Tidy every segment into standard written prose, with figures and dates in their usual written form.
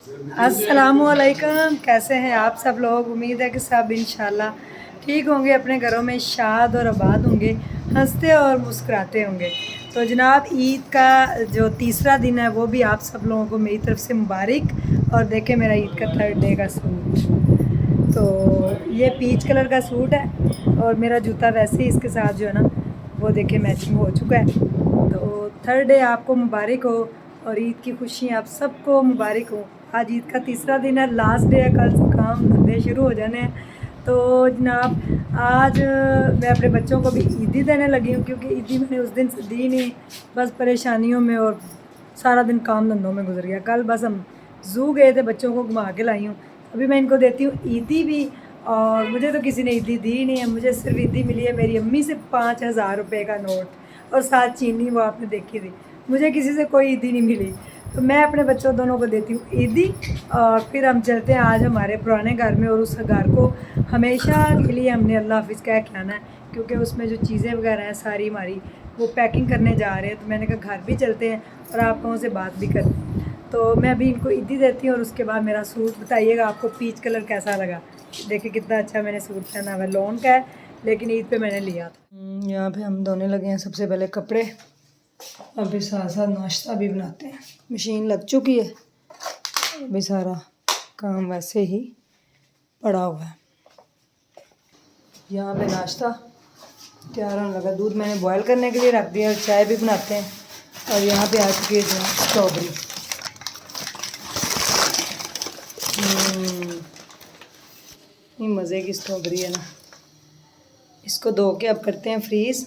अस्सलामुअलैकुम, कैसे हैं आप सब लोग। उम्मीद है कि सब इंशाल्लाह ठीक होंगे, अपने घरों में शाद और आबाद होंगे, हंसते और मुस्कुराते होंगे। तो जनाब, ईद का जो तीसरा दिन है वो भी आप सब लोगों को मेरी तरफ से मुबारक। और देखें मेरा ईद का 3rd डे का सूट, तो ये पीच कलर का सूट है और मेरा जूता वैसे ही इसके साथ जो है ना वो देखें मैचिंग हो चुका है। तो 3rd डे आपको मुबारक हो और ईद की खुशी आप सबको मुबारक हो। आज ईद का तीसरा दिन है, लास्ट डे है, कल से काम धंधे शुरू हो जाने हैं। तो जनाब आज मैं अपने बच्चों को भी ईदी देने लगी हूँ, क्योंकि ईदी मैंने उस दिन से दी नहीं, बस परेशानियों में और सारा दिन काम धंधों में गुजर गया। कल बस हम ज़ू गए थे, बच्चों को घुमा के लाई हूँ। अभी मैं इनको देती हूँ ईदी भी, और मुझे तो किसी ने ईदी दी नहीं है, मुझे सिर्फ ईदी मिली है मेरी अम्मी से 5000 रुपये का नोट और साथ चीनी, वो आपने देखी थी। मुझे किसी से कोई ईदी नहीं मिली, तो मैं अपने बच्चों दोनों को देती हूँ ईदी। और फिर हम चलते हैं आज हमारे पुराने घर में, और उस घर को हमेशा के लिए हमने अल्लाह हाफिज़ कह के आना है, क्योंकि उसमें जो चीज़ें वगैरह हैं सारी हमारी वो पैकिंग करने जा रहे हैं। तो मैंने कहा घर भी चलते हैं और आप लोगों से बात भी करते हैं। तो मैं अभी इनको ईदी देती हूँ और उसके बाद मेरा सूट बताइएगा आपको पीच कलर कैसा लगा। देखिए कितना अच्छा मैंने सूट पहना हुआ है, लॉन का है लेकिन ईद पे मैंने लिया था। यहाँ पे हम धोने लगे हैं सबसे पहले कपड़े, अभी साथ साथ नाश्ता भी बनाते हैं। मशीन लग चुकी है, अभी सारा काम वैसे ही पड़ा हुआ है। यहाँ पे नाश्ता तैयार होने लगा, दूध मैंने बॉयल करने के लिए रख दिया और चाय भी बनाते हैं। और यहाँ पे आ चुकी है जो स्ट्रॉबेरी, ये मज़े की स्ट्रॉबेरी है ना। इसको धो के अब करते हैं फ्रीज़।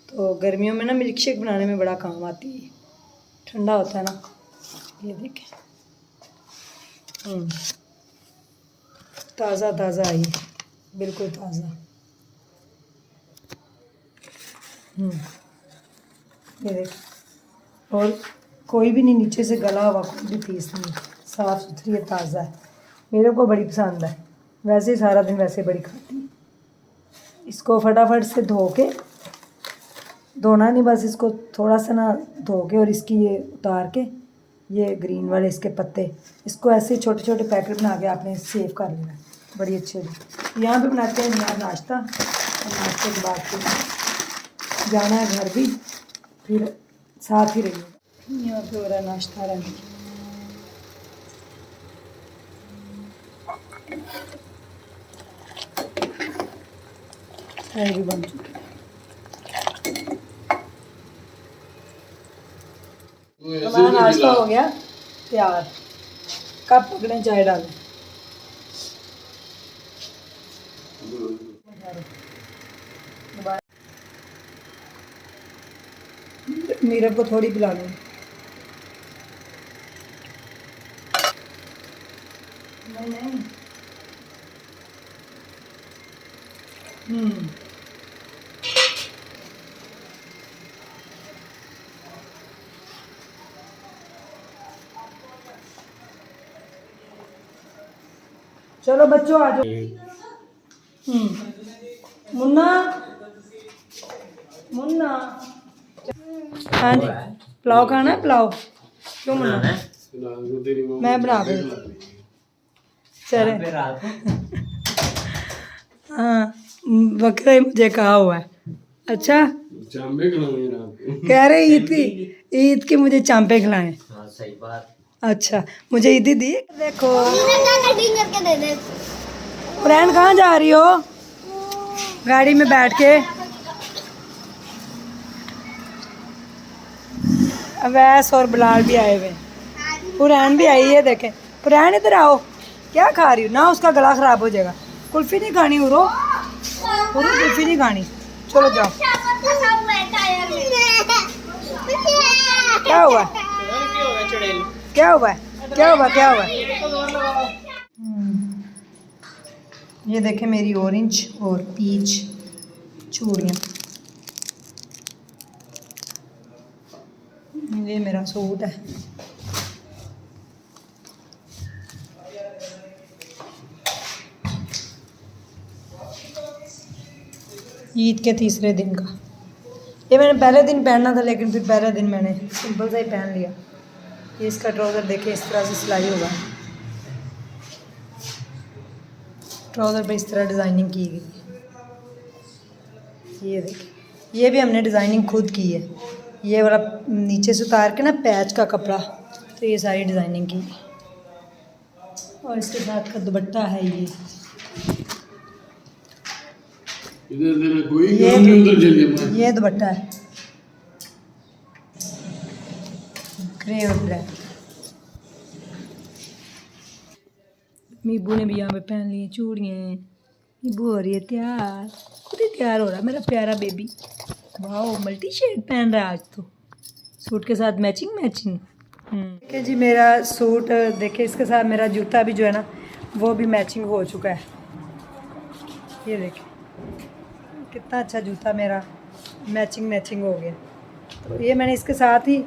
तो गर्मियों में ना मिल्क शेक बनाने में बड़ा काम आती है, ठंडा होता है ना। ये देखें ताज़ा ताज़ा आई, बिल्कुल ताज़ा। ये देखें, और कोई भी नहीं नीचे से गला हुआ, कोई भी पीस नहीं, साफ़ सुथरी है, ताज़ा है। मेरे को बड़ी पसंद है, वैसे ही सारा दिन वैसे बड़ी खाती है। इसको फटाफट से धो के, धोना नहीं बस इसको थोड़ा सा ना धो के, और इसकी ये उतार के, ये ग्रीन वाले इसके पत्ते, इसको ऐसे छोटे छोटे पैकेट बना के आपने सेव कर लेना, बड़ी अच्छी होगी। यहाँ पे बनाते हैं यहाँ नाश्ता, और नाश्ते के बाद फिर जाना है घर भी, फिर साथ ही रहिएगा। यहाँ पे हो रहा है नाश्ता रेडी। चाय भी बन चुकी है, हमारा नाश्ता हो गया तैयार। कब पकड़े चाय डालें। नीरव को थोड़ी पिला लूँ। नहीं चलो बच्चों आ जाओ। मुन्ना मुन्ना, हाँ जी, पुलाव खाना है? पुलाव क्यों मुन्ना? मैं बना दूँ, चले। हाँ, बकरा ही मुझे कहा हुआ है। अच्छा, कह रहे ईद की मुझे चांपे खिलाएं। सही बात। अच्छा, मुझे ईदी दी। देखो फ्रेंड, कहाँ जा रही हो? गाड़ी में बैठ के। अवैस और बिलाल भी आए हुए, पुरैन भी आई है। देखें पुरैन, इधर आओ। क्या खा रही हो ना? उसका गला खराब हो जाएगा। कुल्फी नहीं खानी उरो, कुल्फी नहीं खानी। चलो जाओ। क्या हुआ? क्या हुआ? क्या हुआ? क्या हुआ? ये देखें मेरी ऑरेंज और पीच चूड़ियाँ। ये मेरा सूट है। ईद के तीसरे दिन का, ये मैंने पहले दिन पहनना था, लेकिन फिर पहले दिन मैंने सिंपल सा ही पहन लिया। ये इसका ट्राउज़र देखिए, इस तरह से सिलाई होगा। ट्राउज़र पे इस तरह डिज़ाइनिंग की गई है। ये देखिए, ये भी हमने डिज़ाइनिंग खुद की है। ये वाला नीचे से उतार के ना पैच का कपड़ा, तो ये सारी डिज़ाइनिंग की है। और इसके साथ का दुपट्टा है ये। ये दुपट्टा है ग्रे और ब्लैक। मीबू ने भी यहाँ पे पहन ली चूड़ियाँ। मीबू हो रही है तैयार, खुद ही तैयार हो रहा है मेरा प्यारा बेबी। वाह, मल्टी शेड पहन रहा है आज तो, सूट के साथ मैचिंग मैचिंग। देखिए जी मेरा सूट, देखिए इसके साथ मेरा जूता भी जो है ना वो भी मैचिंग हो चुका है। ये देखिए कितना अच्छा जूता मेरा मैचिंग मैचिंग हो गया। तो ये मैंने इसके साथ ही,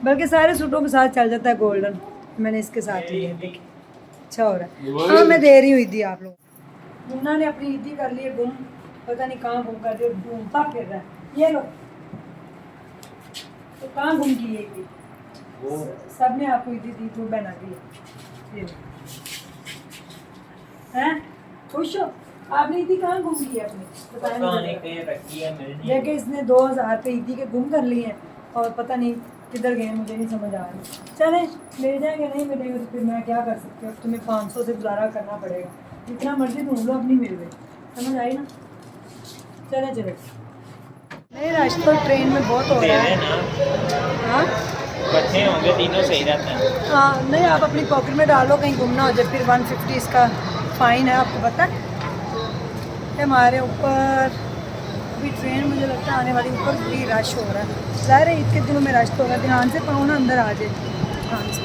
बल्कि सारे सूटों के साथ चल जाता है गोल्डन, मैंने इसके साथ लिया है। देखिए अच्छा हो रहा है। हाँ मैं दे रही हुई थी आप लोग। मुन्ना ने अपनी ईदी कर ली है गुम, पता नहीं कहाँ गुम कर दिया, ढूंढता फिर रहा है। ये लो, तो कहाँ गुम की है सब ने आपको ईदी दी तो बना दी है। हैं खुश हो? आपने ईदी कहाँ गुम की है अपनी, देखिए इसने 2000 पे ईदी के गुम कर लिए हैं और पता नहीं किधर गए, मुझे नहीं समझ आ रहा। चले मिल जाएंगे, नहीं मिलेंगे तो फिर मैं क्या कर सकती हूँ। तुम्हें 500 से गुजारा करना पड़ेगा, जितना मर्जी ढूंढ लो अपनी मिल गई, समझ आई ना। चले चले, नहीं रश तो ट्रेन में बहुत हो रहा है। हाँ बच्चे होंगे तीनों सही रहते हैं। हाँ नहीं, आप अपनी पॉकेट में डालो कहीं गुम ना हो जाए, फिर 150 इसका फ़ाइन है, आपको पता है। हमारे ऊपर अभी ट्रेन मुझे लगता है आने वाली, ऊपर भी रश हो रहा है। ज़ाहिर है ईद के दिनों में रश तो होगा। ध्यान से पाओ ना, अंदर आ जाए ध्यान से।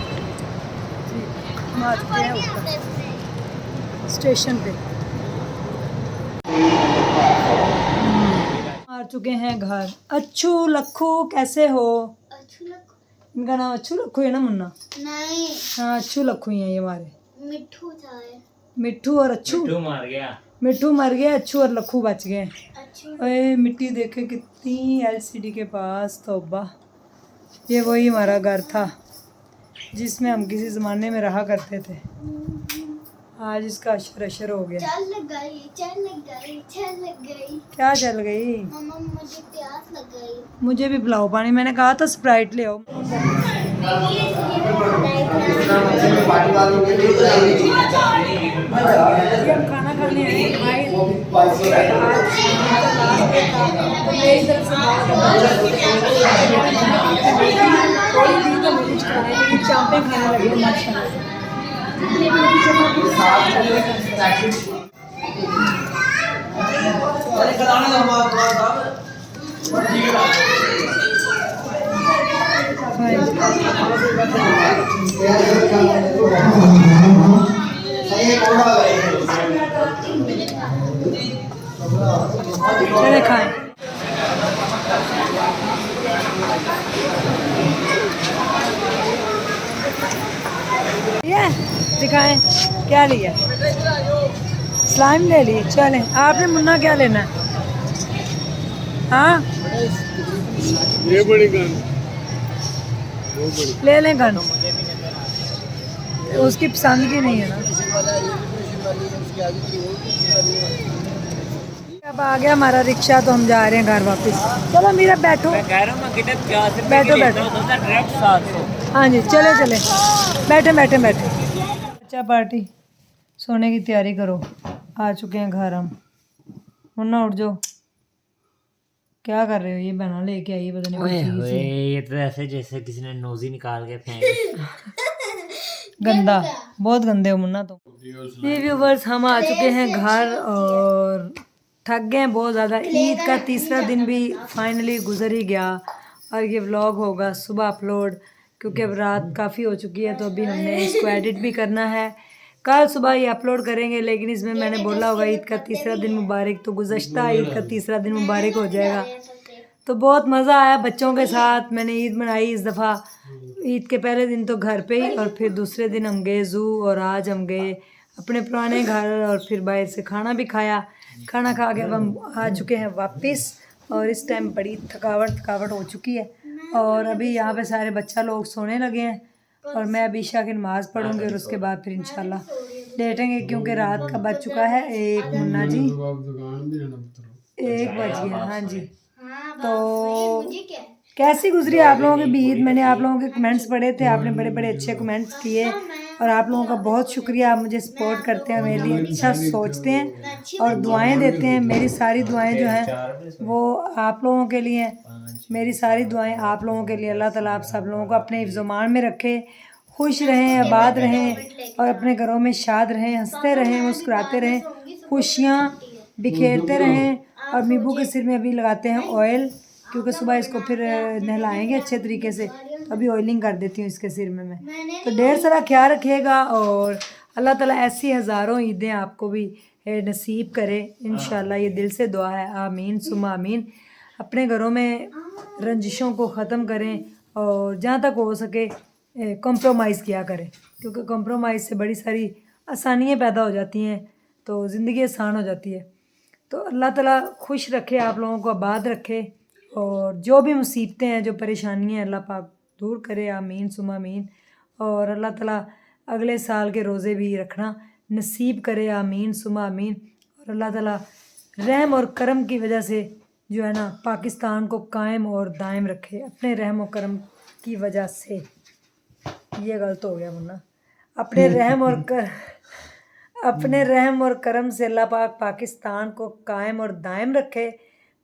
जी हम आ चुके हैं ऊपर स्टेशन पे, आ चुके हैं घर। अच्छू लखू कैसे हो? इनका नाम अच्छू लखू है ना मुन्ना? नहीं, हाँ अच्छू लखू ही है ये हमारे। मिठू था ये। मिट्ठू और अच्छू, मिट्टू मार गया, मिट्ठू मर गया, अच्छू और लखू बच गए। अच्छू अरे मिट्टी देखे कितनी एलसीडी के पास, तौबा। ये वही हमारा घर था जिसमें हम किसी ज़माने में रहा करते थे। आज इसका अशर अशर हो गया। चल गई, चल गई, चल गई। क्या चल गई? मम्मा मुझे प्यास लग गई। मुझे भी पिलाओ पानी, मैंने कहा था स्प्राइट ले आओ। हम खाना खाने आए भाई, चांपे खाने लगे माशाल्लाह। चले खाएं। ये दिखाएं क्या लिया? स्लाइम ले ली। चलें, आपने मुन्ना क्या लेना है? हाँ ये बड़ी गन, ले लें गन, उसकी पसंद की नहीं है ना। अब आ गया हमारा रिक्शा, तो हम जा रहे हैं घर वापस। चलो मीरा बैठो, मैं कह रहा हूँ मैं किधर 50 रुपए बैठो की लेता बैठो। हूँ, तो डायरेक्ट 700। हाँ जी चले चले, बैठे बैठे बैठे। अच्छा पार्टी, सोने की तैयारी करो, आ चुके हैं घर हम। मुन्ना उठ जाओ, क्या कर रहे हो? ये बना लेके आई पता नहीं ओए कोई चीज़ होए, है। ये तो ऐसे जैसे किसी ने नोजी निकाल के फेंक। गंदा, बहुत गंदे हो मुन्ना तुम। ये व्यूवर्स हम आ चुके हैं घर और थक गए हैं बहुत ज़्यादा। ईद का तीसरा दिन भी फाइनली गुजर ही गया और ये व्लॉग होगा सुबह अपलोड, क्योंकि अब रात काफ़ी हो चुकी है, तो अभी हमने इसको एडिट भी करना है। कल सुबह ये अपलोड करेंगे, लेकिन इसमें मैंने बोला होगा ईद का तीसरा दिन मुबारक, तो गुज़श्ता ईद का तीसरा दिन मुबारक हो जाएगा। तो बहुत मज़ा आया बच्चों के साथ, मैंने ईद मनाई इस दफ़ा। ईद के पहले दिन तो घर पे ही, और फिर दूसरे दिन हम गए ज़ू, और आज हम गए अपने पुराने घर, और फिर बाहर से खाना भी खाया। खाना खा के अब हम आ चुके हैं वापस, और इस टाइम बड़ी थकावट हो चुकी है। और अभी यहाँ पे सारे बच्चा लोग सोने लगे हैं, और मैं अभी ईशा की नमाज़ पढ़ूँगी और उसके बाद फिर इंशाल्लाह लेटेंगे क्योंकि रात का बज चुका है 1। मुन्ना जी आप दुकान भी है ना पुत्रो 1 बज गया। हाँ जी। हाँ तो मुझे क्या है? कैसी गुजरी आप लोगों की भी ईद? मैंने आप लोगों के कमेंट्स पढ़े थे, आपने बड़े बड़े अच्छे कमेंट्स किए और आप लोगों का बहुत शुक्रिया। आप मुझे सपोर्ट करते हैं, मेरे लिए अच्छा सोचते हैं और दुआएं देते हैं। मेरी सारी दुआएं जो हैं वो आप लोगों के लिए हैं। मेरी सारी दुआएं आप लोगों के लिए। अल्लाह ताला आप सब लोगों को अपने हिफ्ज़-ओ-मान में रखे, खुश रहें, आबाद रहें और अपने घरों में शाद रहें, हंसते रहें, मुस्कुराते रहें, खुशियाँ बिखेरते रहें। और मीबू के सिर में अभी लगाते हैं ऑयल, क्योंकि सुबह इसको फिर नहलाएंगे अच्छे तरीके से, तो अभी ऑयलिंग कर देती हूँ इसके सिर में मैं। तो ढेर सारा ख्याल रखिएगा और अल्लाह ताला ऐसी हज़ारों ईदें आपको भी नसीब करे इंशाल्लाह। ये दिल से दुआ है, आमीन सुम्मा आमीन। अपने घरों में रंजिशों को ख़त्म करें और जहाँ तक हो सके कॉम्प्रोमाइज़ किया करें, क्योंकि कॉम्प्रोमाइज़ से बड़ी सारी आसानियाँ पैदा हो जाती हैं, तो ज़िंदगी आसान हो जाती है। तो अल्लाह ताला खुश रखे, आप लोगों को आबाद रखे और जो भी मुसीबतें हैं, जो परेशानियाँ हैं, अल्लाह पाक दूर करे, आमीन सुम्मा आमीन। और अल्लाह ताला अगले साल के रोज़े भी रखना नसीब करे, आमीन सुम्मा आमीन। और अल्लाह ताला रहम और करम की वजह से जो है ना पाकिस्तान को कायम और दायम रखे, अपने रहम और करम की वजह से। ये गलत हो गया मुन्ना। अपने रहम और करम से अल्लाह पाक पाकिस्तान को कायम और दायम रखे।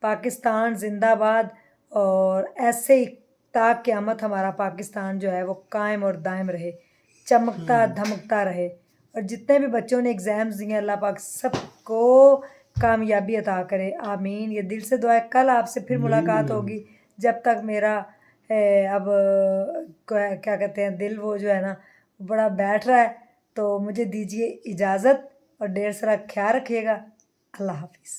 पाकिस्तान जिंदाबाद। और ऐसे ही ता क़यामत हमारा पाकिस्तान जो है वो कायम और दायम रहे, चमकता धमकता रहे। और जितने भी बच्चों ने एग्ज़ाम्स दिए अल्लाह पाक सबको कामयाबी अता करे, आमीन। ये दिल से दुआ है। कल आपसे फिर मुलाकात होगी। जब तक मेरा अब क्या कहते हैं दिल वो जो है ना बड़ा बैठ रहा है, तो मुझे दीजिए इजाज़त और ढेर सारा ख्याल रखिएगा। अल्लाह हाफिज़।